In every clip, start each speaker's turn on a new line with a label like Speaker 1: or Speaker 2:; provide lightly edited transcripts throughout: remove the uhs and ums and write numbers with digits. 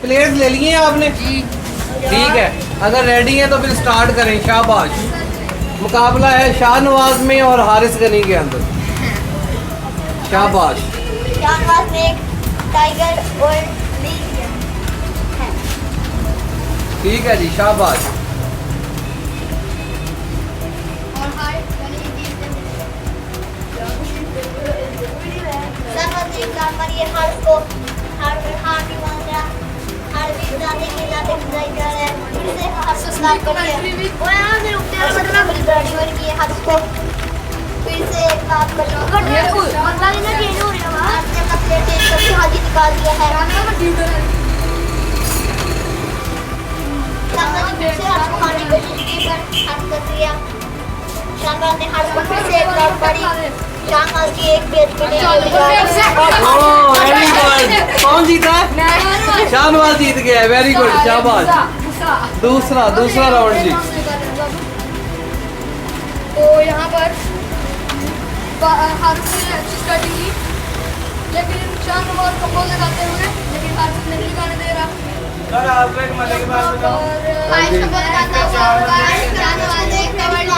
Speaker 1: Players ले लिए हैं आपने? ठीक है, अगर रेडी हैं तो फिर स्टार्ट करें। शाबाश। मुकाबला है शाहनवाज में और हारिस गनी के अंदर। शाबाश।
Speaker 2: शाहनवाज में एक टाइगर और लीन है।
Speaker 1: ठीक है जी, शाबाश।
Speaker 2: और शाहनवाज ने एक बार मारी है, हार भी मान रहा, हार भी जाने के जाते बुराई कर रहा है, फिर से हार से स्टार्ट कर दिया। वो यहाँ से रुकते हैं, मतलब बड़ी बड़ी की हाथ को फिर से एक बात कर लो। मतलब इन्हें गेंद हो रही है, हाथ से अपना प्लेट चेंज करके हाथी निकाल दिया है। शाहनवाज ने फिर से हाथ को मारने की कोशिश की पर हाथ कर दिया। शाहनवाज ने हाथ को फिर से एक लॉक पड़ी। शाहनवाज की एक बेच पे
Speaker 1: वेरी गुड। कौन जीता? शाहनवाज जीत गया है। वेरी गुड, शाबाश। दूसरा राउंड जी।
Speaker 3: तो यहाँ पर हारिस ने अच्छी स्टार्टिंग की, लेकिन शाहनवाज को बॉल लगाते हुए, लेकिन हारिस नहीं लगाने दे रहा।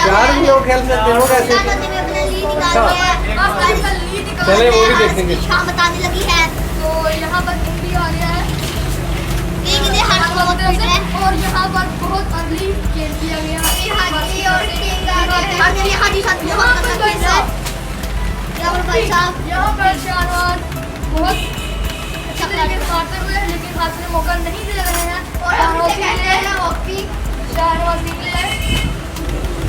Speaker 1: चार भी लोग खेल सकते हो कैसे? चले वो भी देखेंगे।
Speaker 2: बताने लगी है
Speaker 3: तो यहाँ पर भी आ गया है
Speaker 2: लेकिन हाथ बहुत फिट है
Speaker 3: और यहाँ पर बहुत अर्ली खेल किया गया।
Speaker 2: हाथी और किंग आ गया है। हाथी साथ बहुत अच्छा खेल रहा है। भाई साहब
Speaker 3: यहाँ पर शाहनवाज बहुत अच्छा तरीके से मारते हुए, लेकिन हाथ में मौका नहीं दे रहे हैं। शाहनवाज निकले हैं,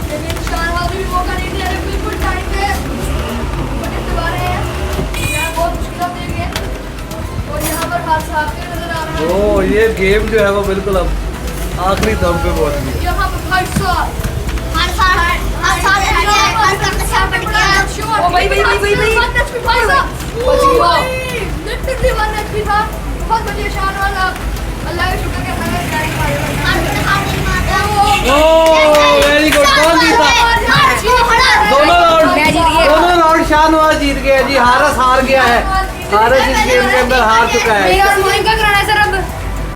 Speaker 3: लेकिन शाहनवाज भी मौका नहीं दे रहे, बिल्कुल टाइम पे बटन दबा रहे हैं। यहाँ बहुत मुश्किल देंगे और यहाँ पर हाथ से आपके नजर आ रहा है।
Speaker 1: ओ ये गेम जो है वो बिल्कुल अब आखिरी दम पे पहुंच गई।
Speaker 3: यहाँ पर भाई साहब बहुत बढ़िया शाहनवाज, आप अल्लाह का शुक्र के
Speaker 1: वेरी गुड। कौन जीता? दोनों राउंड शाहनवाज जीत गया जी। हारिस हार गया है। हारिस इस गेम के अंदर हार चुका है।